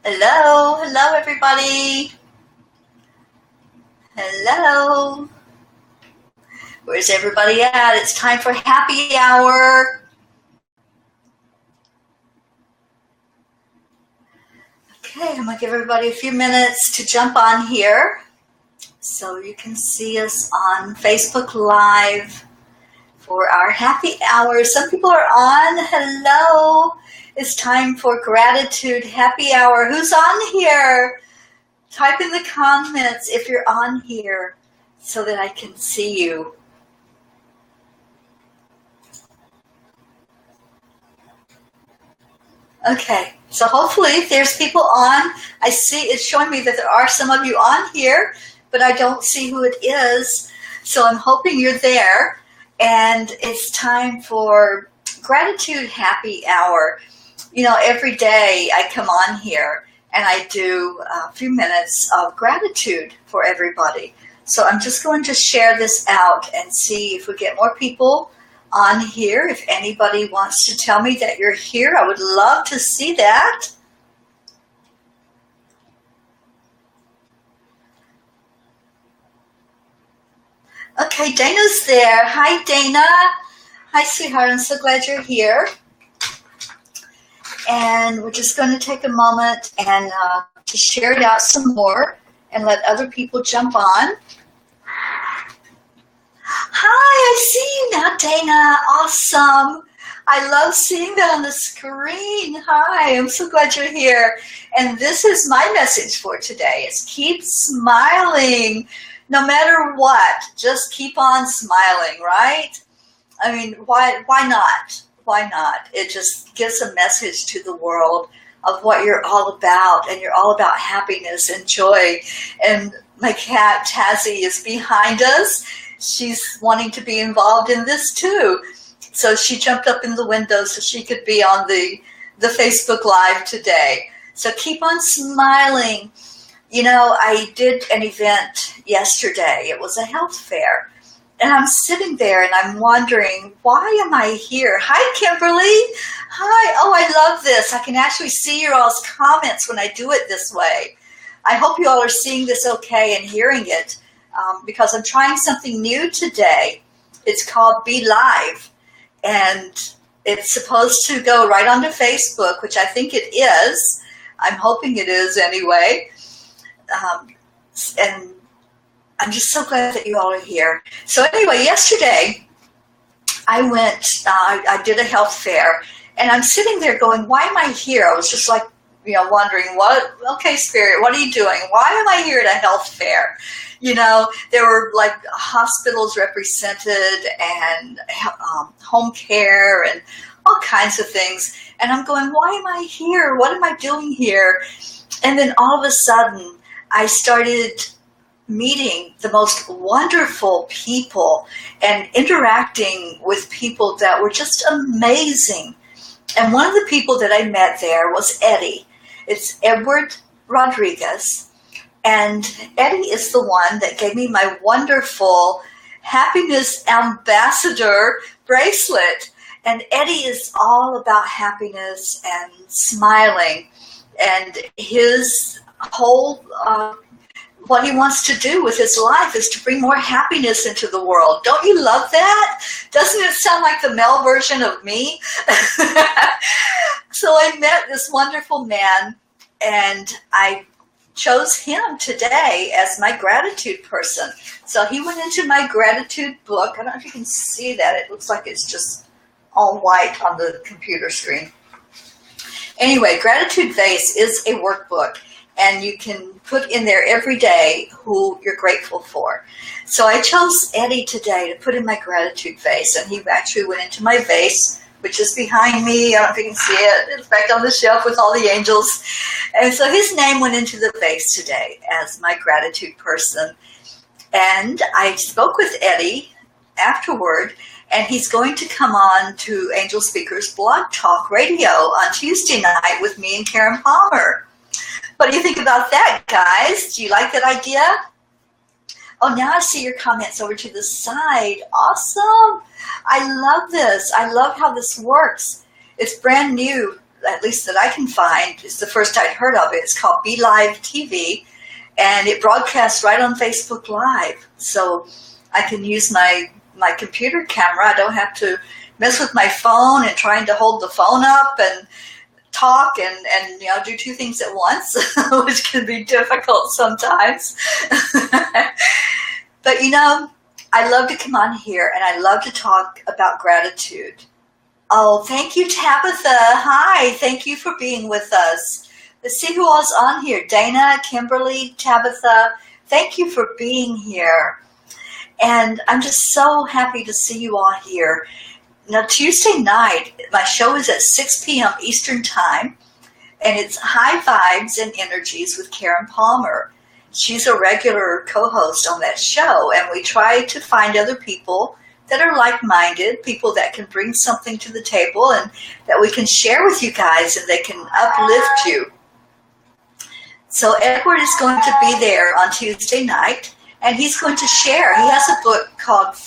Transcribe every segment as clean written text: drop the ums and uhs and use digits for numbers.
Hello, hello everybody. Hello. Where's everybody at? It's time for happy hour. Okay, I'm gonna give everybody a few minutes to jump on here so you can see us on Facebook Live for our happy hour. Some people are on. Hello. It's time for gratitude happy hour. Who's on here? Type in the comments if you're on here so that I can see you. Okay, so hopefully there's people on. I see it's showing me that there are some of you on here, but I don't see who it is. So I'm hoping you're there. And it's time for gratitude happy hour. You know, every day I come on here and I do a few minutes of gratitude for everybody. So I'm just going to share this out and see if we get more people on here. If anybody wants to tell me that you're here, I would love to see that. Okay, Dana's there. Hi, Dana. Hi, sweetheart. I'm so glad you're here. And we're just going to take a moment and to share it out some more and let other people jump on. Hi, I see you now, Dana. Awesome. I love seeing that on the screen. Hi, I'm so glad you're here. And this is my message for today. Is keep smiling no matter what. Just keep on smiling, right? I mean, why not? Why not? It just gives a message to the world of what you're all about, and you're all about happiness and joy. And my cat, Tazzy, is behind us. She's wanting to be involved in this too. So she jumped up in the window so she could be on the Facebook Live today. So keep on smiling. You know, I did an event yesterday. It was a health fair. And I'm sitting there and I'm wondering, why am I here? Hi, Kimberly. Hi. Oh, I love this. I can actually see your all's comments when I do it this way. I hope you all are seeing this okay and hearing it because I'm trying something new today. It's called Be Live. And it's supposed to go right onto Facebook, which I think it is. I'm hoping it is anyway. And I'm just so glad that you all are here. So anyway, yesterday I went, I did a health fair, and I'm sitting there going, why am I here? I was just like, you know, wondering, okay, Spirit, what are you doing? Why am I here at a health fair? You know, there were like hospitals represented and home care and all kinds of things. And I'm going, why am I here? What am I doing here? And then all of a sudden I started meeting the most wonderful people and interacting with people that were just amazing. And one of the people that I met there was Eddie. It's Edward Rodriguez. And Eddie is the one that gave me my wonderful Happiness Ambassador bracelet. And Eddie is all about happiness and smiling. And his whole what he wants to do with his life is to bring more happiness into the world. Don't you love that? Doesn't it sound like the male version of me? So I met this wonderful man, and I chose him today as my gratitude person. So he went into my gratitude book. I don't know if you can see that. It looks like it's just all white on the computer screen. Anyway, Gratitude Vase is a workbook, and you can put in there every day who you're grateful for. So I chose Eddie today to put in my gratitude vase, and he actually went into my vase, which is behind me. I don't know if you can see it. It's back on the shelf with all the angels. And so his name went into the vase today as my gratitude person. And I spoke with Eddie afterward, and he's going to come on to Angel Speakers Blog Talk Radio on Tuesday night with me and Karen Palmer. What do you think about that, guys? Do you like that idea? Oh, now I see your comments over to the side. Awesome. I love this. I love how this works. It's brand new at least that I can find, it's the first I'd heard of it. It's called Be Live TV, and it broadcasts right on Facebook Live. So I can use my computer camera. I don't have to mess with my phone and trying to hold the phone up and talk and do two things at once, which can be difficult sometimes. But I love to come on here and I love to talk about gratitude. Oh, thank you, Tabitha. Hi, thank you for being with us. Let's see who else on here. Dana, Kimberly, Tabitha, thank you for being here. And I'm just so happy to see you all here. Now, Tuesday night, my show is at 6 p.m. Eastern Time, and it's High Vibes and Energies with Karen Palmer. She's a regular co-host on that show, and we try to find other people that are like-minded, people that can bring something to the table and that we can share with you guys and they can uplift you. So Edward is going to be there on Tuesday night, and he's going to share. He has a book called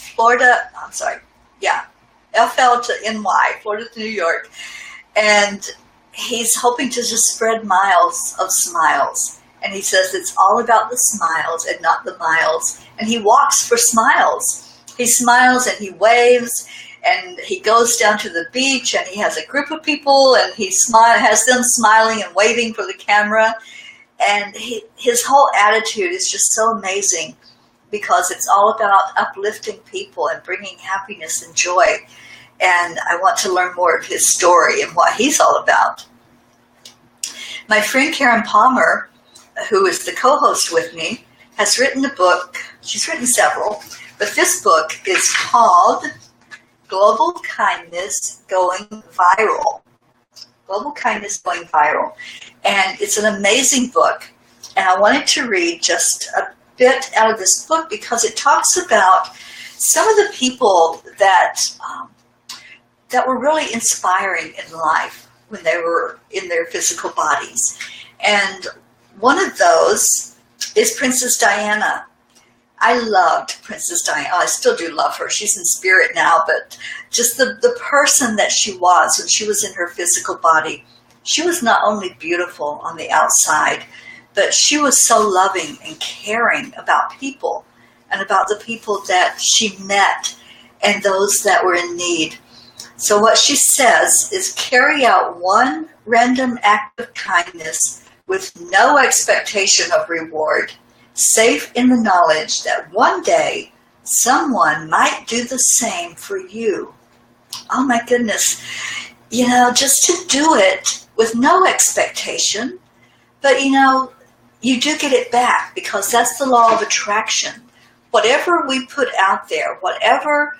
FL to NY, Florida to New York. And he's hoping to just spread miles of smiles. And he says it's all about the smiles and not the miles. And he walks for smiles. He smiles and he waves and he goes down to the beach and he has a group of people and he has them smiling and waving for the camera. And his whole attitude is just so amazing because it's all about uplifting people and bringing happiness and joy. And I want to learn more of his story and what he's all about. My friend Karen Palmer, who is the co-host with me, has written a book. She's written several, but this book is called Global Kindness Going Viral. Global Kindness Going Viral. And it's an amazing book. And I wanted to read just a bit out of this book because it talks about some of the people that were really inspiring in life when they were in their physical bodies. And one of those is Princess Diana. I loved Princess Diana. I still do love her. She's in spirit now, but just the person that she was when she was in her physical body, she was not only beautiful on the outside, but she was so loving and caring about people and about the people that she met and those that were in need. So what she says is carry out one random act of kindness with no expectation of reward, safe in the knowledge that one day someone might do the same for you. Oh my goodness. Just to do it with no expectation, but you do get it back because that's the law of attraction. Whatever we put out there, whatever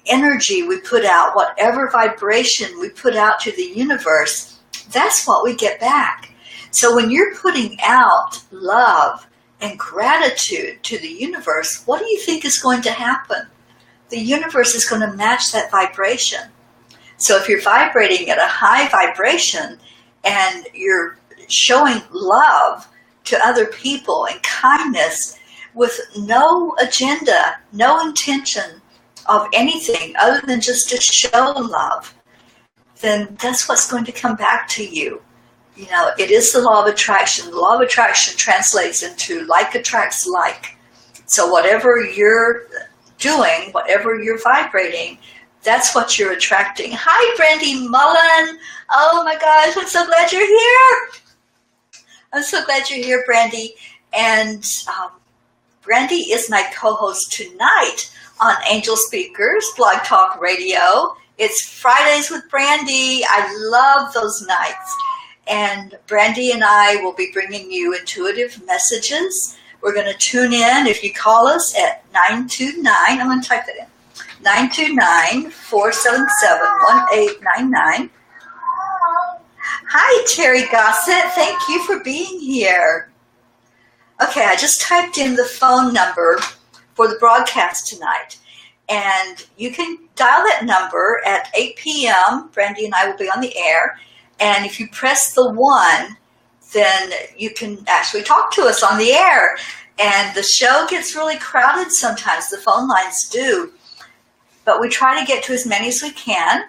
energy we put out, whatever vibration we put out to the universe, that's what we get back. So when you're putting out love and gratitude to the universe, what do you think is going to happen? The universe is going to match that vibration. So if you're vibrating at a high vibration and you're showing love to other people and kindness with no agenda, no intention of anything other than just to show love, then that's what's going to come back to you. It is the law of attraction. The law of attraction translates into like attracts like. So whatever you're doing, whatever you're vibrating, that's what you're attracting. Hi, Brandy Mullen. Oh my gosh, I'm so glad you're here. I'm so glad you're here, Brandy. And Brandy is my co-host tonight on Angel Speakers, Blog Talk Radio. It's Fridays with Brandy. I love those nights. And Brandy and I will be bringing you intuitive messages. We're going to tune in. If you call us at 929, I'm going to type that in, 929-477-1899. Hi, Terry Gossett. Thank you for being here. Okay, I just typed in the phone number for the broadcast tonight. And you can dial that number at 8 p.m. Brandy and I will be on the air. And if you press the 1, then you can actually talk to us on the air. And the show gets really crowded sometimes. The phone lines do. But we try to get to as many as we can.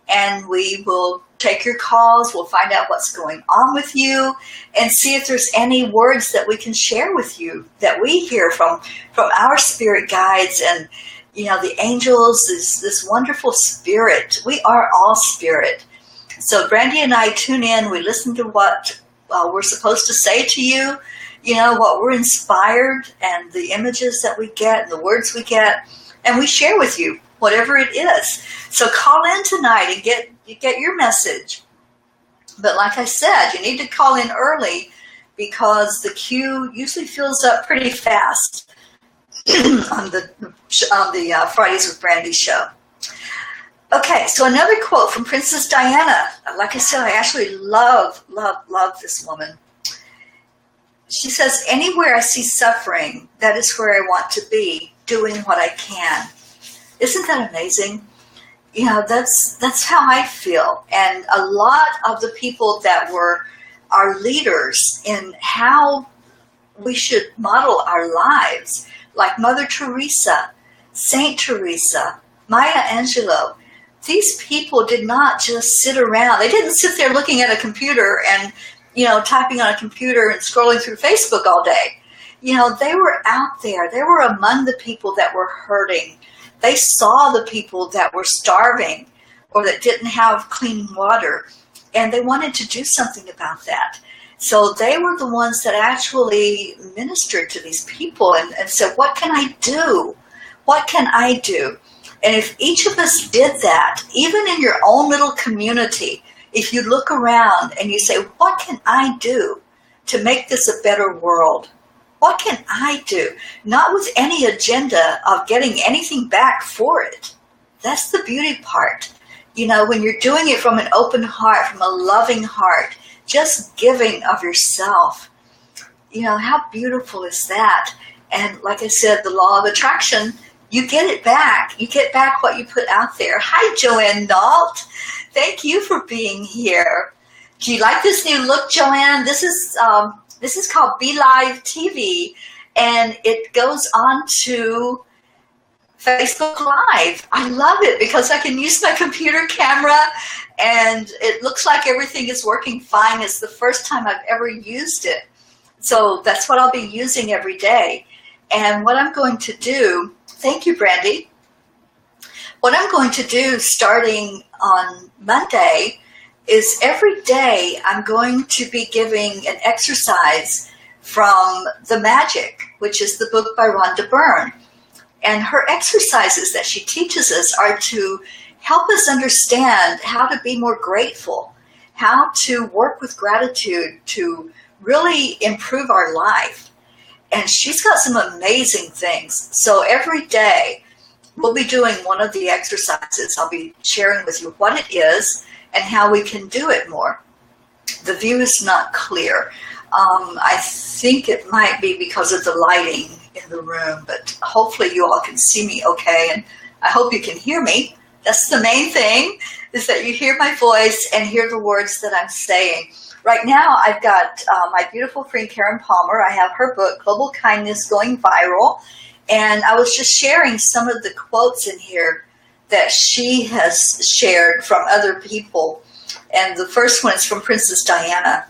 and we will take your calls. We'll find out what's going on with you and see if there's any words that we can share with you that we hear from our spirit guides and, the angels, this wonderful spirit. We are all spirit. So Brandy and I tune in. We listen to what we're supposed to say to you, what we're inspired and the images that we get and the words we get, and we share with you whatever it is. So call in tonight and get your message. But like I said, you need to call in early because the queue usually fills up pretty fast on the Fridays with Brandy show. Okay, so another quote from Princess Diana. Like I said, I actually love this woman. She says, "Anywhere I see suffering, that is where I want to be, doing what I can." Isn't that amazing? That's how I feel. And a lot of the people that were our leaders in how we should model our lives, like Mother Teresa, Saint Teresa, Maya Angelou, these people did not just sit around. They didn't sit there looking at a computer and, typing on a computer and scrolling through Facebook all day. They were out there. They were among the people that were hurting. They saw the people that were starving or that didn't have clean water, and they wanted to do something about that. So they were the ones that actually ministered to these people and said, what can I do? What can I do? And if each of us did that, even in your own little community, if you look around and you say, what can I do to make this a better world? What can I do? Not with any agenda of getting anything back for it. That's the beauty part. When you're doing it from an open heart, from a loving heart, just giving of yourself. How beautiful is that? And like I said, the law of attraction, you get it back. You get back what you put out there. Hi, Joanne Nault. Thank you for being here. Do you like this new look, Joanne? This is called Be Live TV, and it goes on to Facebook Live. I love it because I can use my computer camera, and it looks like everything is working fine. It's the first time I've ever used it. So that's what I'll be using every day. And what I'm going to do, thank you, Brandy. What I'm going to do starting on Monday is every day I'm going to be giving an exercise from The Magic, which is the book by Rhonda Byrne. And her exercises that she teaches us are to help us understand how to be more grateful, how to work with gratitude to really improve our life. And she's got some amazing things. So every day we'll be doing one of the exercises. I'll be sharing with you what it is and how we can do it more. The view is not clear. I think it might be because of the lighting in the room, but hopefully you all can see me okay, and I hope you can hear me. That's the main thing, is that you hear my voice and hear the words that I'm saying. Right now, I've got my beautiful friend Karen Palmer. I have her book, Global Kindness, going viral, and I was just sharing some of the quotes in here that she has shared from other people. And the first one is from Princess Diana.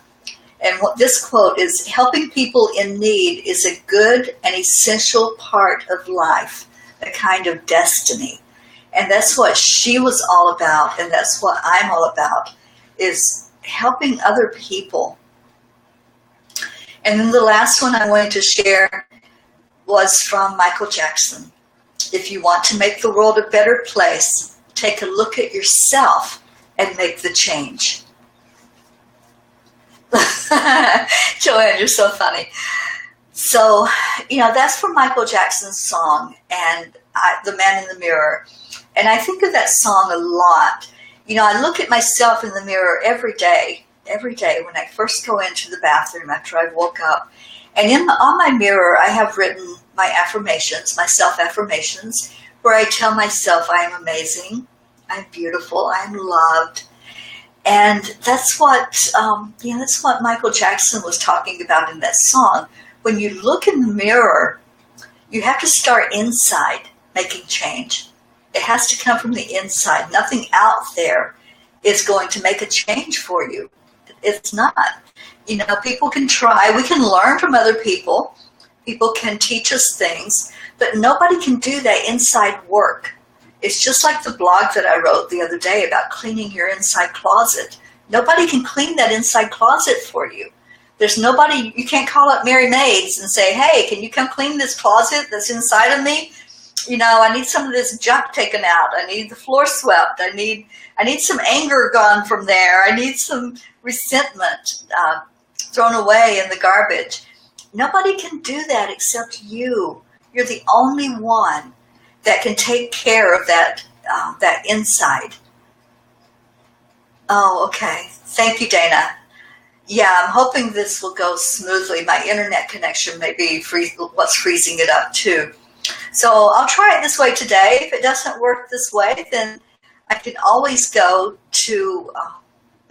And what this quote is, helping people in need is a good and essential part of life, a kind of destiny. And that's what she was all about, and that's what I'm all about, is helping other people. And then the last one I wanted to share was from Michael Jackson. If you want to make the world a better place, take a look at yourself and make the change. Joanne, you're so funny. So, that's from Michael Jackson's song, and The Man in the Mirror. And I think of that song a lot. I look at myself in the mirror every day when I first go into the bathroom after I woke up. And on my mirror, I have written my affirmations, my self-affirmations, where I tell myself I am amazing, I'm beautiful, I'm loved. And that's what Michael Jackson was talking about in that song. When you look in the mirror, you have to start inside making change. It has to come from the inside. Nothing out there is going to make a change for you. It's not. You know, people can try. We can learn from other people. People can teach us things, but nobody can do that inside work. It's just like the blog that I wrote the other day about cleaning your inside closet. Nobody can clean that inside closet for you. There's nobody, you can't call up Mary Maids and say, hey, can you come clean this closet that's inside of me? You know, I need some of this junk taken out. I need the floor swept. I need some anger gone from there. I need some resentment thrown away in the garbage. Nobody can do that except you. You're the only one that can take care of that inside. Oh, okay. Thank you, Dana. Yeah, I'm hoping this will go smoothly. My internet connection may be what's freezing it up too. So I'll try it this way today. If it doesn't work this way, then I can always go to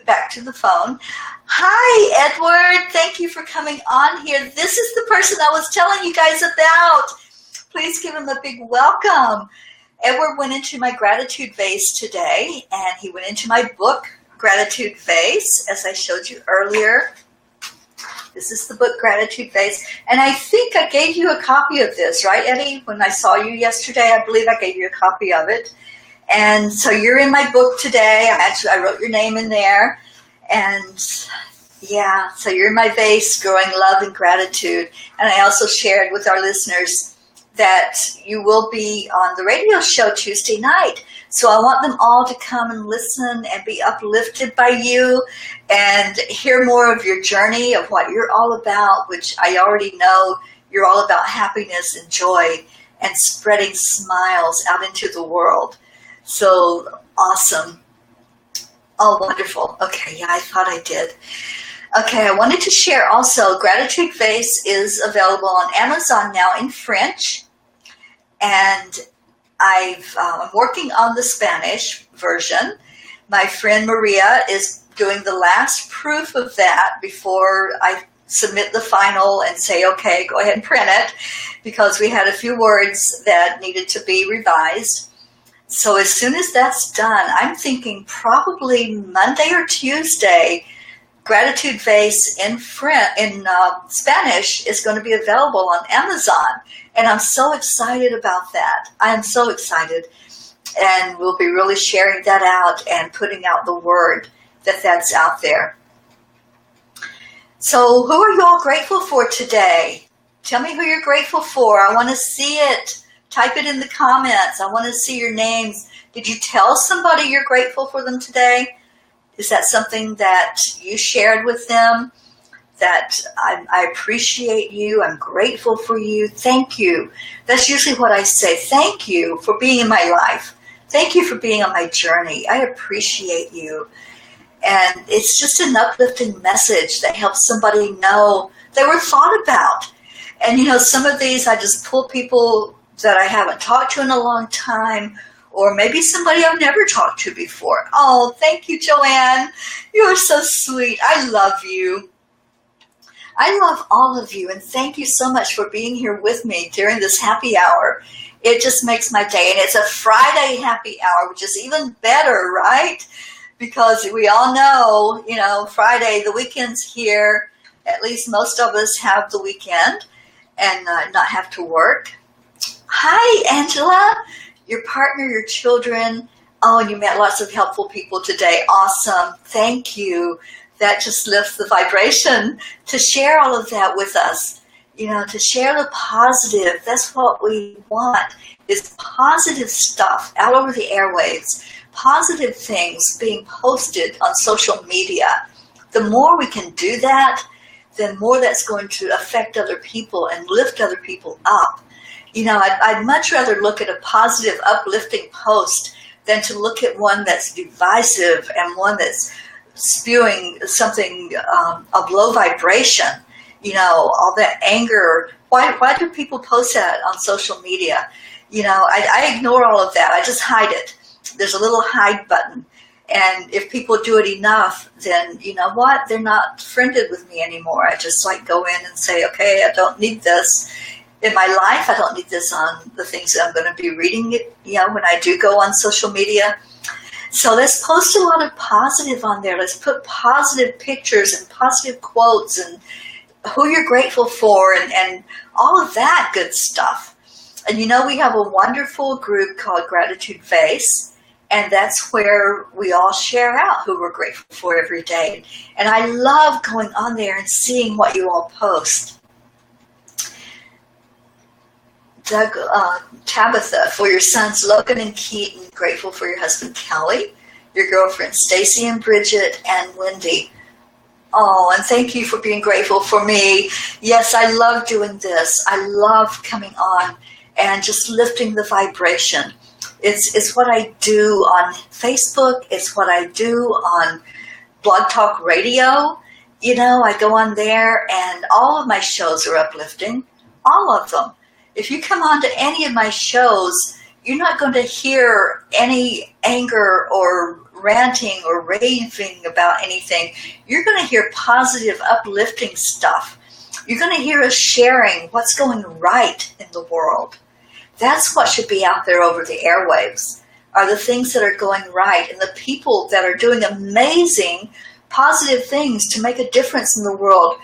back to the phone. Hi, Edward. Thank you for coming on here. This is the person I was telling you guys about. Please give him a big welcome. Edward went into my gratitude vase today, and he went into my book, Gratitude Vase, as I showed you earlier. This is the book Gratitude Vase. And I think I gave you a copy of this, right, Eddie? When I saw you yesterday, I believe I gave you a copy of it. And so you're in my book today. I wrote your name in there. And yeah, so you're in my vase, growing love and gratitude. And I also shared with our listeners that you will be on the radio show Tuesday night. So I want them all to come and listen and be uplifted by you and hear more of your journey of what you're all about, which I already know you're all about happiness and joy and spreading smiles out into the world. So awesome. Oh, wonderful. Okay, yeah, I thought I did. Okay, I wanted to share also, Gratitude Vase is available on Amazon now in French. And I'm working on the Spanish version. My friend Maria is doing the last proof of that before I submit the final and say, okay, go ahead and print it, because we had a few words that needed to be revised. So as soon as that's done, I'm thinking probably Monday or Tuesday, Gratitude Vase in Spanish is going to be available on Amazon. And I'm so excited about that. I am so excited. And we'll be really sharing that out and putting out the word that's out there. So who are you all grateful for today? Tell me who you're grateful for. I want to see it. Type it in the comments. I want to see your names. Did you tell somebody you're grateful for them today? Is that something that you shared with them? That I appreciate you, I'm grateful for you, thank you. That's usually what I say. Thank you for being in my life. Thank you for being on my journey. I appreciate you. And it's just an uplifting message that helps somebody know they were thought about. And you know, some of these I just pull people that I haven't talked to in a long time, or maybe somebody I've never talked to before. Oh, thank you, Joanne. You are so sweet. I love you. I love all of you, and thank you so much for being here with me during this happy hour. It just makes my day, and it's a Friday happy hour, which is even better, right? Because we all know, you know, Friday, the weekend's here. At least most of us have the weekend and not have to work. Hi, Angela, your partner, your children. Oh, and you met lots of helpful people today. Awesome. Thank you. That just lifts the vibration to share all of that with us, you know, to share the positive. That's what we want, is positive stuff out over the airwaves, positive things being posted on social media. The more we can do that, the more that's going to affect other people and lift other people up. You know, I'd much rather look at a positive, uplifting post than to look at one that's divisive and one that's spewing something of low vibration, you know, all that anger. Why do people post that on social media? You know, I ignore all of that. I just hide it. There's a little hide button. And if people do it enough, then you know what? They're not friended with me anymore. I just like go in and say, okay, I don't need this in my life. I don't need this on the things that I'm going to be reading, you know, when I do go on social media. So let's post a lot of positive on there. Let's put positive pictures and positive quotes and who you're grateful for and all of that good stuff. And you know, we have a wonderful group called Gratitude Vase, and that's where we all share out who we're grateful for every day. And I love going on there and seeing what you all post. Doug, Tabitha, for your sons Logan and Keaton, grateful for your husband Kelly, your girlfriends Stacy and Bridget, and Wendy. Oh, and thank you for being grateful for me. Yes, I love doing this. I love coming on and just lifting the vibration. It's what I do on Facebook. It's what I do on Blog Talk Radio. You know, I go on there and all of my shows are uplifting. All of them. If you come on to any of my shows, you're not going to hear any anger or ranting or raving about anything. You're going to hear positive, uplifting stuff. You're going to hear us sharing what's going right in the world. That's what should be out there over the airwaves, are the things that are going right and the people that are doing amazing, positive things to make a difference in the world.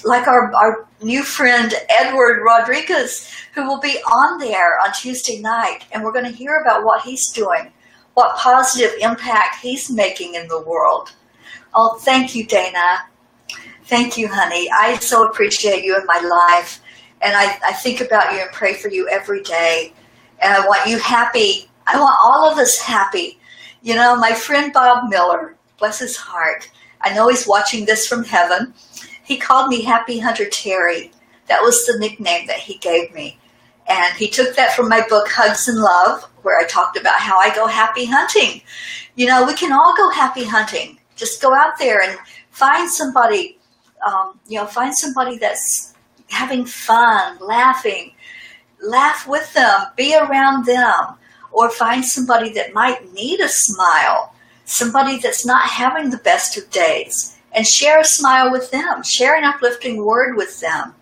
Like our new friend, Edward Rodriguez, who will be on there on Tuesday night. And we're going to hear about what he's doing, what positive impact he's making in the world. Oh, thank you, Dana. Thank you, honey. I so appreciate you in my life. And I think about you and pray for you every day. And I want you happy. I want all of us happy. You know, my friend Bob Miller, bless his heart. I know he's watching this from heaven. He called me Happy Hunter Terry. That was the nickname that he gave me. And he took that from my book, Hugs and Love, where I talked about how I go happy hunting. You know, we can all go happy hunting. Just go out there and find somebody, find somebody that's having fun, laughing, laugh with them, be around them, or find somebody that might need a smile, somebody that's not having the best of days, and share a smile with them, share an uplifting word with them.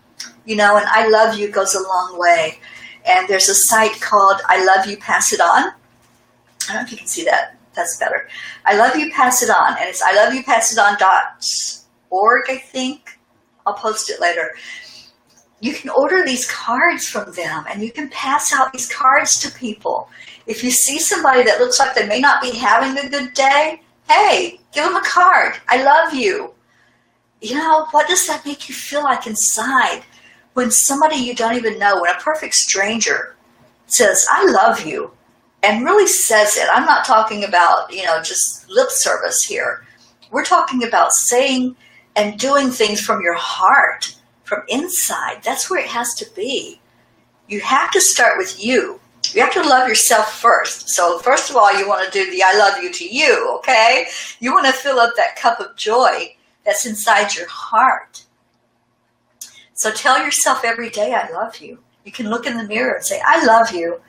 You know, and I love you goes a long way. And there's a site called I Love You, Pass It On. I don't know if you can see that. That's better. I Love You, Pass It On. And it's iloveyoupassiton.org, I think. I'll post it later. You can order these cards from them, and you can pass out these cards to people. If you see somebody that looks like they may not be having a good day, hey, give them a card. I love you. You know, what does that make you feel like inside? When somebody you don't even know, when a perfect stranger says, I love you, and really says it. I'm not talking about, just lip service here. We're talking about saying and doing things from your heart, from inside. That's where it has to be. You have to start with you. You have to love yourself first. So first of all, you want to do the I love you to you, okay? You want to fill up that cup of joy that's inside your heart. So tell yourself every day, I love you. You can look in the mirror and say, I love you.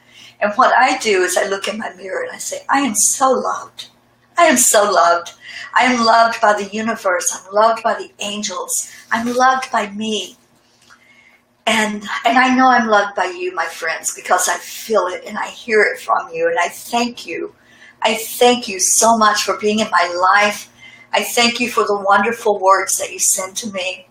And what I do is I look in my mirror and I say, I am so loved. I am so loved. I am loved by the universe. I'm loved by the angels. I'm loved by me. And I know I'm loved by you, my friends, because I feel it and I hear it from you. And I thank you. I thank you so much for being in my life. I thank you for the wonderful words that you send to me.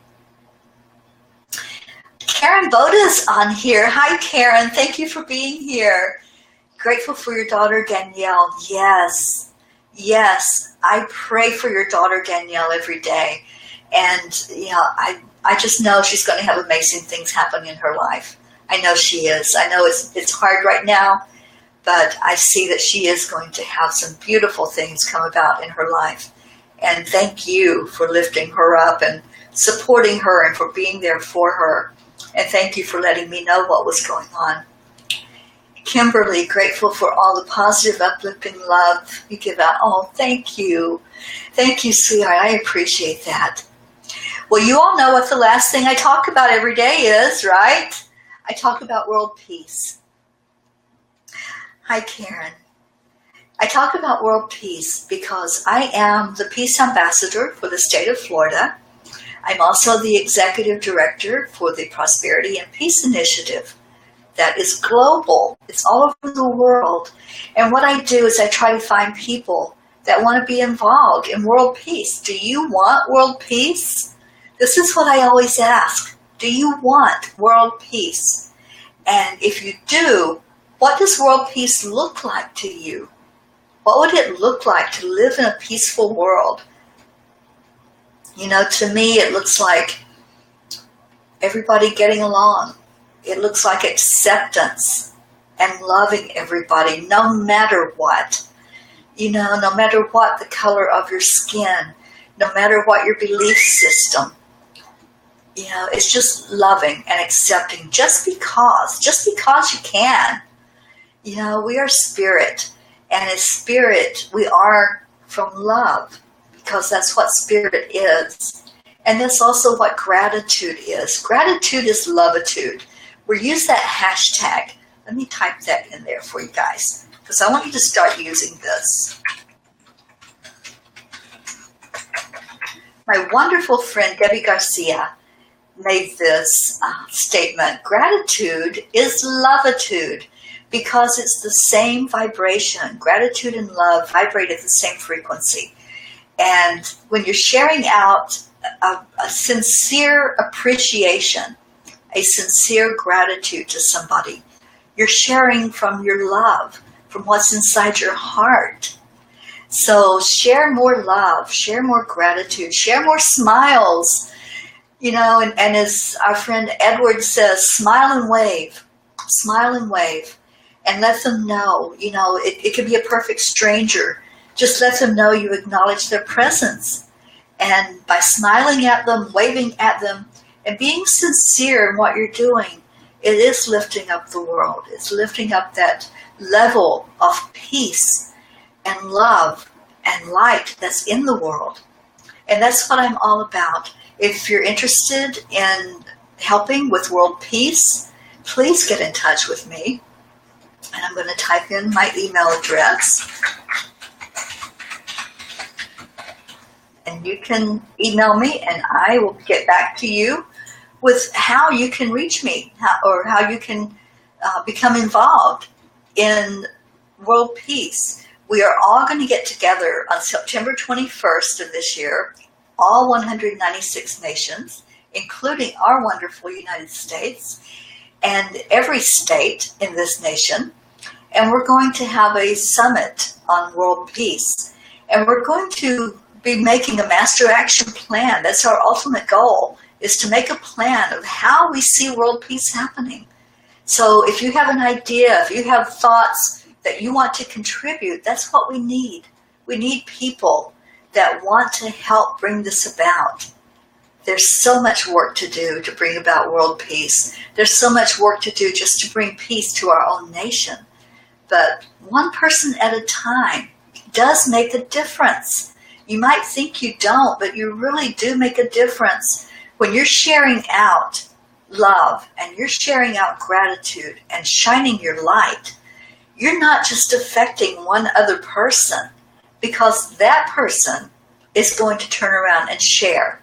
Karen Boda's on here. Hi, Karen. Thank you for being here. Grateful for your daughter, Danielle. Yes. Yes. I pray for your daughter, Danielle, every day. And, I just know she's going to have amazing things happen in her life. I know she is. I know it's hard right now, but I see that she is going to have some beautiful things come about in her life. And thank you for lifting her up and supporting her and for being there for her. And thank you for letting me know what was going on. Kimberly, grateful for all the positive, uplifting love you give out. Oh, thank you. Thank you, sweetheart. I appreciate that. Well, you all know what the last thing I talk about every day is, right? I talk about world peace. Hi, Karen. I talk about world peace because I am the peace ambassador for the state of Florida. I'm also the executive director for the Prosperity and Peace Initiative that is global. It's all over the world. And what I do is I try to find people that want to be involved in world peace. Do you want world peace? This is what I always ask. Do you want world peace? And if you do, what does world peace look like to you? What would it look like to live in a peaceful world? You know, to me, it looks like everybody getting along. It looks like acceptance and loving everybody, no matter what. You know, no matter what the color of your skin, no matter what your belief system. You know, it's just loving and accepting just because you can. You know, we are spirit, and as spirit, we are from love, because that's what spirit is. And that's also what gratitude is. Gratitude is loveitude. We use that hashtag. Let me type that in there for you guys, because I want you to start using this. My wonderful friend Debbie Garcia made this statement. Gratitude is loveitude, because it's the same vibration. Gratitude and love vibrate at the same frequency. And when you're sharing out a sincere appreciation, a sincere gratitude to somebody, you're sharing from your love, from what's inside your heart. So share more love, share more gratitude, share more smiles. You know, and as our friend Edward says, smile and wave, and let them know. You know, it could be a perfect stranger. Just let them know you acknowledge their presence. And by smiling at them, waving at them, and being sincere in what you're doing, it is lifting up the world. It's lifting up that level of peace and love and light that's in the world. And that's what I'm all about. If you're interested in helping with world peace, please get in touch with me. And I'm going to type in my email address. And you can email me, and I will get back to you with how you can reach me, or how you can become involved in world peace. We are all going to get together on September 21st of this year, all 196 nations, including our wonderful United States, and every state in this nation. And we're going to have a summit on world peace. And we're going to be making a master action plan. That's our ultimate goal, is to make a plan of how we see world peace happening. So if you have an idea, if you have thoughts that you want to contribute, that's what we need. We need people that want to help bring this about. There's so much work to do to bring about world peace. There's so much work to do just to bring peace to our own nation. But one person at a time does make a difference. You might think you don't, but you really do make a difference. When you're sharing out love and you're sharing out gratitude and shining your light, you're not just affecting one other person, because that person is going to turn around and share.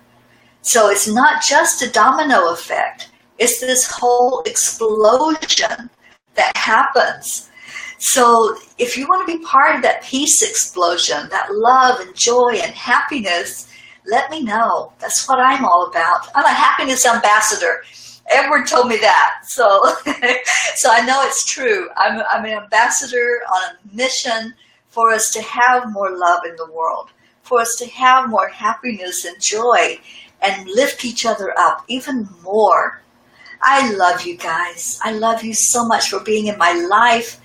So it's not just a domino effect. It's this whole explosion that happens. So if you want to be part of that peace explosion, that love and joy and happiness, let me know. That's what I'm all about. I'm a happiness ambassador. Edward told me that. So, so I know it's true. I'm an ambassador on a mission for us to have more love in the world, for us to have more happiness and joy, and lift each other up even more. I love you guys. I love you so much for being in my life.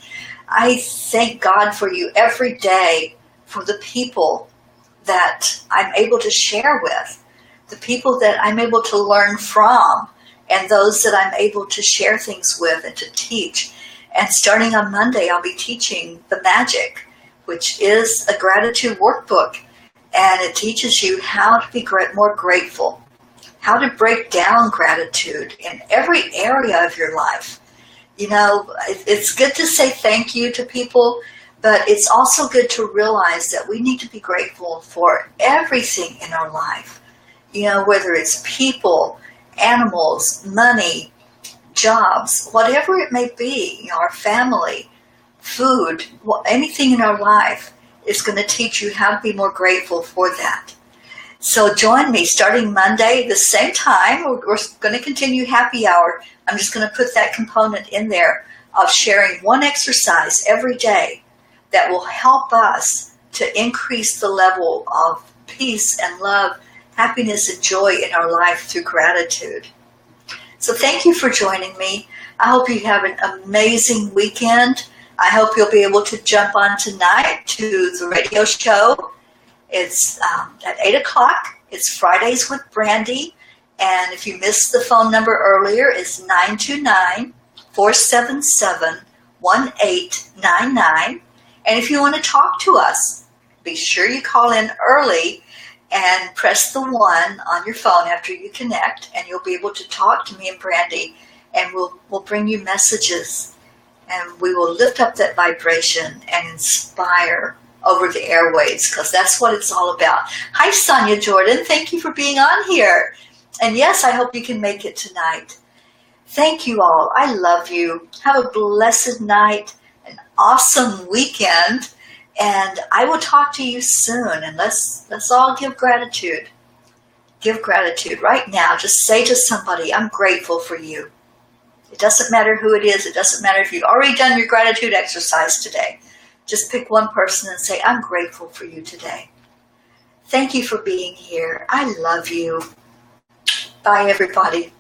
I thank God for you every day, for the people that I'm able to share with, the people that I'm able to learn from, and those that I'm able to share things with and to teach. And starting on Monday, I'll be teaching The Magic, which is a gratitude workbook. And it teaches you how to be more grateful, how to break down gratitude in every area of your life. You know, it's good to say thank you to people, but it's also good to realize that we need to be grateful for everything in our life. You know, whether it's people, animals, money, jobs, whatever it may be, you know, our family, food, anything in our life. is going to teach you how to be more grateful for that. So join me starting Monday, the same time. We're going to continue happy hour. I'm just going to put that component in there of sharing one exercise every day that will help us to increase the level of peace and love, happiness and joy in our life through gratitude. So thank you for joining me. I hope you have an amazing weekend. I hope you'll be able to jump on tonight to the radio show. It's at 8 o'clock. It's Fridays with Brandy. And if you missed the phone number earlier, it's 929-477-1899. And if you want to talk to us, be sure you call in early and press the 1 on your phone after you connect, and you'll be able to talk to me and Brandy, and we'll bring you messages, and we will lift up that vibration and inspire over the airwaves, because that's what it's all about. Hi, Sonia Jordan. Thank you for being on here. And yes, I hope you can make it tonight. Thank you all. I love you. Have a blessed night, an awesome weekend, and I will talk to you soon. And let's all give gratitude. Give gratitude right now. Just say to somebody, I'm grateful for you. It doesn't matter who it is. It doesn't matter if you've already done your gratitude exercise today. Just pick one person and say, I'm grateful for you today. Thank you for being here. I love you. Bye, everybody.